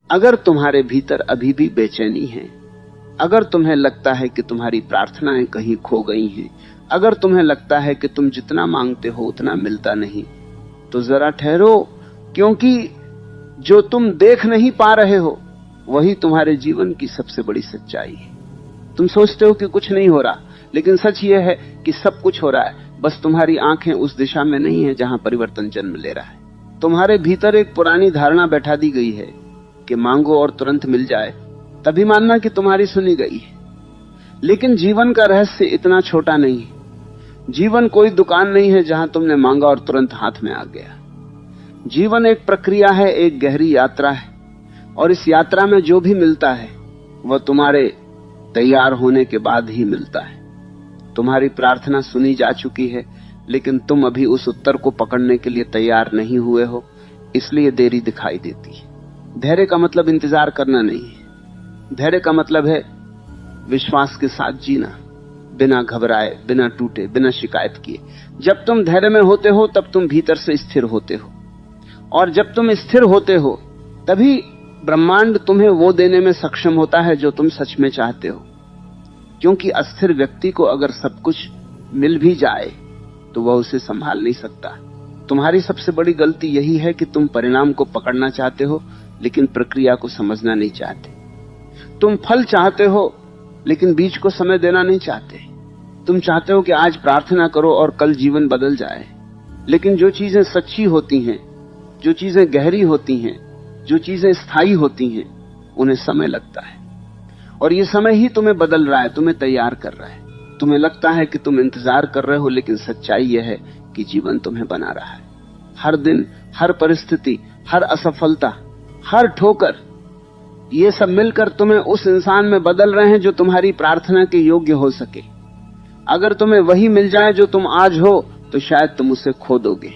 अगर तुम्हारे भीतर अभी भी बेचैनी है, अगर तुम्हें लगता है कि तुम्हारी प्रार्थनाएं कहीं खो गई हैं, अगर तुम्हें लगता है कि तुम जितना मांगते हो उतना मिलता नहीं, तो जरा ठहरो, क्योंकि जो तुम देख नहीं पा रहे हो वही तुम्हारे जीवन की सबसे बड़ी सच्चाई है। तुम सोचते हो कि कुछ नहीं हो रहा, लेकिन सच यह है कि सब कुछ हो रहा है, बस तुम्हारी आंखें उस दिशा में नहीं है जहां परिवर्तन जन्म ले रहा है। तुम्हारे भीतर एक पुरानी धारणा बैठा दी गई है कि मांगो और तुरंत मिल जाए, तभी मानना कि तुम्हारी सुनी गई है। लेकिन जीवन का रहस्य इतना छोटा नहीं है। जीवन कोई दुकान नहीं है जहां तुमने मांगा और तुरंत हाथ में आ गया। जीवन एक प्रक्रिया है, एक गहरी यात्रा है, और इस यात्रा में जो भी मिलता है वह तुम्हारे तैयार होने के बाद ही मिलता है। तुम्हारी प्रार्थना सुनी जा चुकी है, लेकिन तुम अभी उस उत्तर को पकड़ने के लिए तैयार नहीं हुए हो, इसलिए देरी दिखाई देती है। धैर्य का मतलब इंतजार करना नहीं है। धैर्य का मतलब है विश्वास के साथ जीना, बिना घबराए, बिना टूटे, बिना शिकायत किए। जब तुम धैर्य में होते हो तब तुम भीतर से स्थिर होते हो, और जब तुम स्थिर होते हो तभी ब्रह्मांड तुम्हें वो देने में सक्षम होता है जो तुम सच में चाहते हो। क्योंकि अस्थिर व्यक्ति को अगर सब कुछ मिल भी जाए तो वह उसे संभाल नहीं सकता। तुम्हारी सबसे बड़ी गलती यही है कि तुम परिणाम को पकड़ना चाहते हो, लेकिन प्रक्रिया को समझना नहीं चाहते। तुम फल चाहते हो, लेकिन बीज को समय देना नहीं चाहते। तुम चाहते हो कि आज प्रार्थना करो और कल जीवन बदल जाए, लेकिन जो चीजें सच्ची होती हैं, जो चीजें गहरी होती हैं, जो चीजें स्थायी होती हैं, उन्हें समय लगता है। और ये समय ही तुम्हें बदल रहा है, तुम्हें तैयार कर रहा है। तुम्हें लगता है कि तुम इंतजार कर रहे हो, लेकिन सच्चाई यह है कि जीवन तुम्हें बना रहा है। हर दिन, हर परिस्थिति, हर असफलता, हर ठोकर, ये सब मिलकर तुम्हें उस इंसान में बदल रहे हैं जो तुम्हारी प्रार्थना के योग्य हो सके। अगर तुम्हें वही मिल जाए जो तुम आज हो, तो शायद तुम उसे खो दोगे।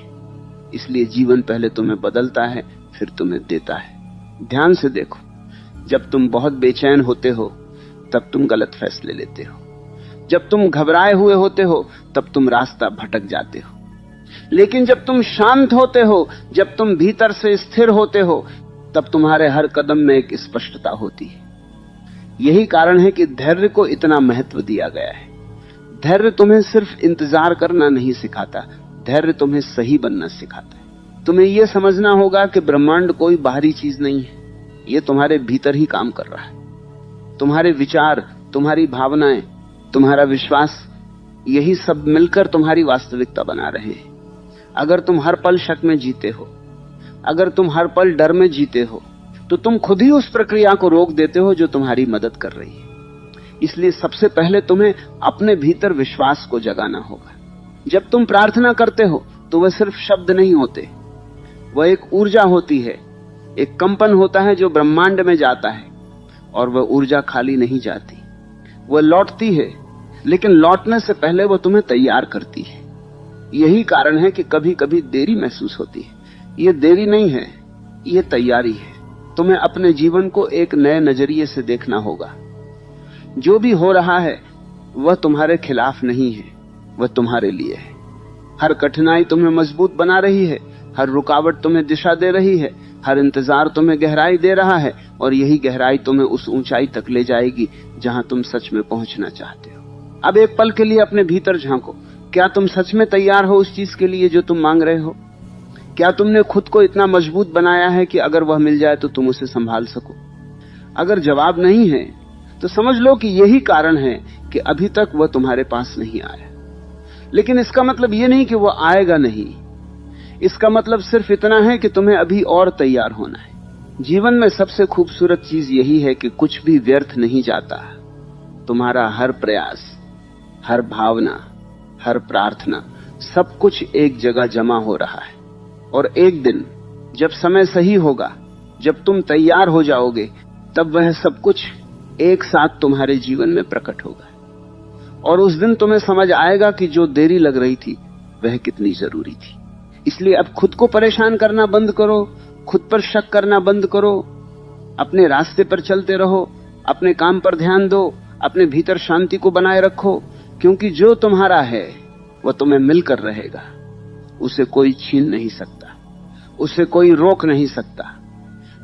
इसलिए जीवन पहले तुम्हें बदलता है, फिर तुम्हें देता है। ध्यान से देखो, जब तुम बहुत बेचैन होते हो तब तुम गलत फैसले लेते हो। जब तुम घबराए हुए होते हो तब तुम रास्ता भटक जाते हो। लेकिन जब तुम शांत होते हो, जब तुम भीतर से स्थिर होते हो, तब तुम्हारे हर कदम में एक स्पष्टता होती है। यही कारण है कि धैर्य को इतना महत्व दिया गया है। धैर्य तुम्हें सिर्फ इंतजार करना नहीं सिखाता, धैर्य तुम्हें सही बनना सिखाता है। तुम्हें यह समझना होगा कि ब्रह्मांड कोई बाहरी चीज नहीं है, यह तुम्हारे भीतर ही काम कर रहा है। तुम्हारे विचार, तुम्हारी भावनाएं, तुम्हारा विश्वास, यही सब मिलकर तुम्हारी वास्तविकता बना रहे हैं। अगर तुम हर पल शक में जीते हो, अगर तुम हर पल डर में जीते हो, तो तुम खुद ही उस प्रक्रिया को रोक देते हो जो तुम्हारी मदद कर रही है। इसलिए सबसे पहले तुम्हें अपने भीतर विश्वास को जगाना होगा। जब तुम प्रार्थना करते हो तो वह सिर्फ शब्द नहीं होते, वह एक ऊर्जा होती है, एक कंपन होता है जो ब्रह्मांड में जाता है, और वह ऊर्जा खाली नहीं जाती, वह लौटती है, लेकिन लौटने से पहले वह तुम्हें तैयार करती है। यही कारण है कि कभी कभी देरी महसूस होती है। यह देरी नहीं है, यह तैयारी है। तुम्हें अपने जीवन को एक नए नजरिए से देखना होगा। जो भी हो रहा है वह तुम्हारे खिलाफ नहीं है, वह तुम्हारे लिए है। हर कठिनाई तुम्हें मजबूत बना रही है, हर रुकावट तुम्हें दिशा दे रही है, हर इंतजार तुम्हें गहराई दे रहा है, और यही गहराई तुम्हें उस ऊंचाई तक ले जाएगी जहां तुम सच में पहुंचना चाहते हो। अब एक पल के लिए अपने भीतर झांको। क्या तुम सच में तैयार हो उस चीज के लिए जो तुम मांग रहे हो? क्या तुमने खुद को इतना मजबूत बनाया है कि अगर वह मिल जाए तो तुम उसे संभाल सको? अगर जवाब नहीं है तो समझ लो कि यही कारण है कि अभी तक वह तुम्हारे पास नहीं आया। लेकिन इसका मतलब यह नहीं कि वह आएगा नहीं। इसका मतलब सिर्फ इतना है कि तुम्हें अभी और तैयार होना है। जीवन में सबसे खूबसूरत चीज यही है कि कुछ भी व्यर्थ नहीं जाता। तुम्हारा हर प्रयास, हर भावना, हर प्रार्थना, सब कुछ एक जगह जमा हो रहा है, और एक दिन जब समय सही होगा, जब तुम तैयार हो जाओगे, तब वह सब कुछ एक साथ तुम्हारे जीवन में प्रकट होगा। और उस दिन तुम्हें समझ आएगा कि जो देरी लग रही थी वह कितनी जरूरी थी। इसलिए अब खुद को परेशान करना बंद करो, खुद पर शक करना बंद करो, अपने रास्ते पर चलते रहो, अपने काम पर ध्यान दो, अपने भीतर शांति को बनाए रखो, क्योंकि जो तुम्हारा है वह तुम्हें मिलकर रहेगा। उसे कोई छीन नहीं सकता, उसे कोई रोक नहीं सकता।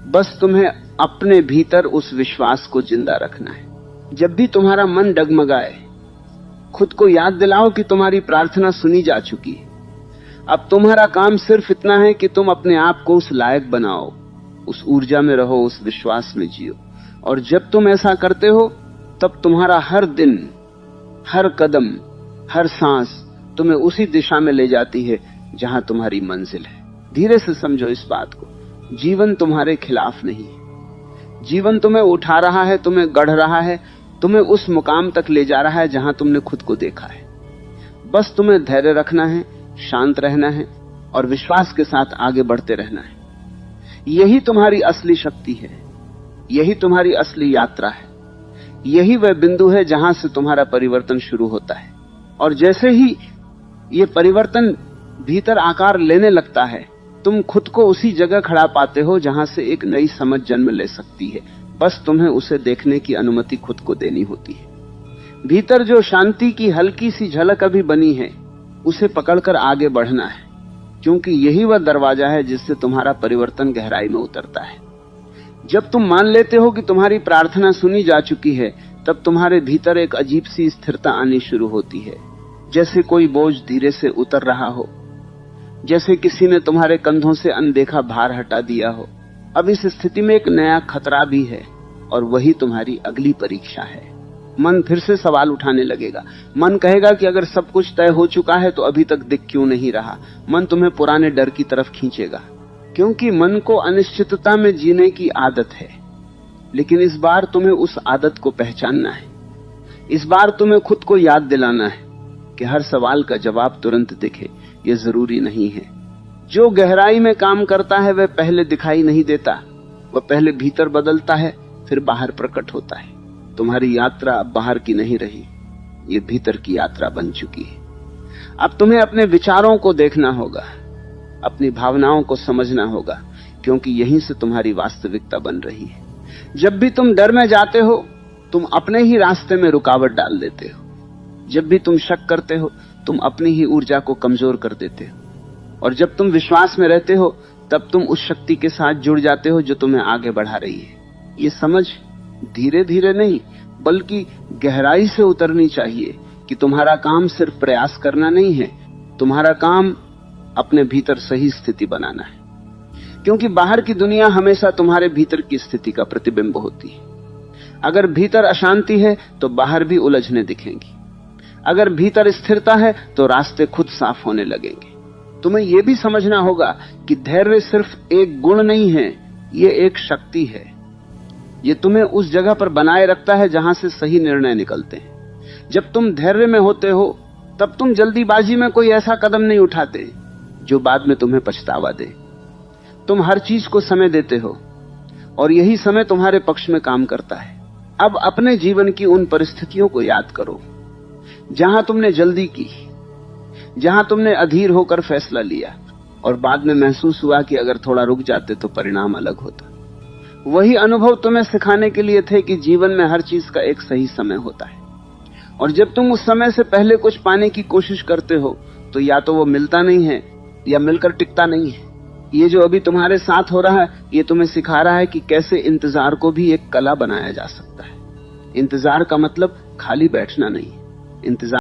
बस तुम्हें अपने भीतर उस विश्वास को जिंदा रखना है। जब भी तुम्हारा मन डगमगाए, खुद को याद दिलाओ कि तुम्हारी प्रार्थना सुनी जा चुकी है। अब तुम्हारा काम सिर्फ इतना है कि तुम अपने आप को उस लायक बनाओ, उस ऊर्जा में रहो, उस विश्वास में जियो। और जब तुम ऐसा करते हो तब तुम्हारा हर दिन, हर कदम, हर सांस तुम्हें उसी दिशा में ले जाती है जहां तुम्हारी मंजिल है। धीरे से समझो इस बात को। जीवन तुम्हारे खिलाफ नहीं है। जीवन तुम्हें उठा रहा है, तुम्हें गढ़ रहा है, तुम्हें उस मुकाम तक ले जा रहा है जहां तुमने खुद को देखा है। बस तुम्हें धैर्य रखना है, शांत रहना है और विश्वास के साथ आगे बढ़ते रहना है। यही तुम्हारी असली शक्ति है, यही तुम्हारी असली यात्रा है, यही वह बिंदु है जहां से तुम्हारा परिवर्तन शुरू होता है। और जैसे ही ये परिवर्तन भीतर आकार लेने लगता है, तुम खुद को उसी जगह खड़ा पाते हो जहां से एक नई समझ जन्म ले सकती है। बस तुम्हें उसे देखने की अनुमति खुद को देनी होती है। भीतर जो शांति की हल्की सी झलक अभी बनी है, उसे पकड़कर आगे बढ़ना है, क्योंकि यही वह दरवाजा है जिससे तुम्हारा परिवर्तन गहराई में उतरता है। जब तुम मान लेते हो कि तुम्हारी प्रार्थना सुनी जा चुकी है, तब तुम्हारे भीतर एक अजीब सी स्थिरता आनी शुरू होती है, जैसे कोई बोझ धीरे से उतर रहा हो, जैसे किसी ने तुम्हारे कंधों से अनदेखा भार हटा दिया हो। अब इस स्थिति में एक नया खतरा भी है, और वही तुम्हारी अगली परीक्षा है। मन फिर से सवाल उठाने लगेगा। मन कहेगा कि अगर सब कुछ तय हो चुका है तो अभी तक दिख क्यों नहीं रहा। मन तुम्हें पुराने डर की तरफ खींचेगा, क्योंकि मन को अनिश्चितता में जीने की आदत है। लेकिन इस बार तुम्हें उस आदत को पहचानना है। इस बार तुम्हें खुद को याद दिलाना है कि हर सवाल का जवाब तुरंत दिखे, यह जरूरी नहीं है। जो गहराई में काम करता है वह पहले दिखाई नहीं देता, वह पहले भीतर बदलता है, फिर बाहर प्रकट होता है। तुम्हारी यात्रा अब बाहर की नहीं रही, ये भीतर की यात्रा बन चुकी है। अब तुम्हें अपने विचारों को देखना होगा, अपनी भावनाओं को समझना होगा, क्योंकि यहीं से तुम्हारी वास्तविकता बन रही है। जब भी तुम डर में जाते हो, तुम अपने ही रास्ते में रुकावट डाल देते हो। जब भी तुम शक करते हो, तुम अपनी ही ऊर्जा को कमजोर कर देते हो। और जब तुम विश्वास में रहते हो, तब तुम उस शक्ति के साथ जुड़ जाते हो जो तुम्हें आगे बढ़ा रही है। ये समझ धीरे धीरे नहीं, बल्कि गहराई से उतरनी चाहिए कि तुम्हारा काम सिर्फ प्रयास करना नहीं है, तुम्हारा काम अपने भीतर सही स्थिति बनाना है। क्योंकि बाहर की दुनिया हमेशा तुम्हारे भीतर की स्थिति का प्रतिबिंब होती है। अगर भीतर अशांति है तो बाहर भी उलझने दिखेंगी। अगर भीतर स्थिरता है तो रास्ते खुद साफ होने लगेंगे। तुम्हें यह भी समझना होगा कि धैर्य सिर्फ एक गुण नहीं है, ये एक शक्ति है। ये तुम्हें उस जगह पर बनाए रखता है जहां से सही निर्णय निकलते हैं। जब तुम धैर्य में होते हो, तब तुम जल्दीबाजी में कोई ऐसा कदम नहीं उठाते जो बाद में तुम्हें पछतावा दे। तुम हर चीज को समय देते हो, और यही समय तुम्हारे पक्ष में काम करता है। अब अपने जीवन की उन परिस्थितियों को याद करो जहां तुमने जल्दी की, जहां तुमने अधीर होकर फैसला लिया, और बाद में महसूस हुआ कि अगर थोड़ा रुक जाते तो परिणाम अलग होता। वही अनुभव तुम्हें सिखाने के लिए थे कि जीवन में हर चीज का एक सही समय होता है, और जब तुम उस समय से पहले कुछ पाने की कोशिश करते हो तो या तो वो मिलता नहीं है या मिलकर टिकता नहीं है। ये जो अभी तुम्हारे साथ हो रहा है, ये तुम्हें सिखा रहा है कि कैसे इंतजार को भी एक कला बनाया जा सकता है। इंतजार का मतलब खाली बैठना नहीं, इंतजार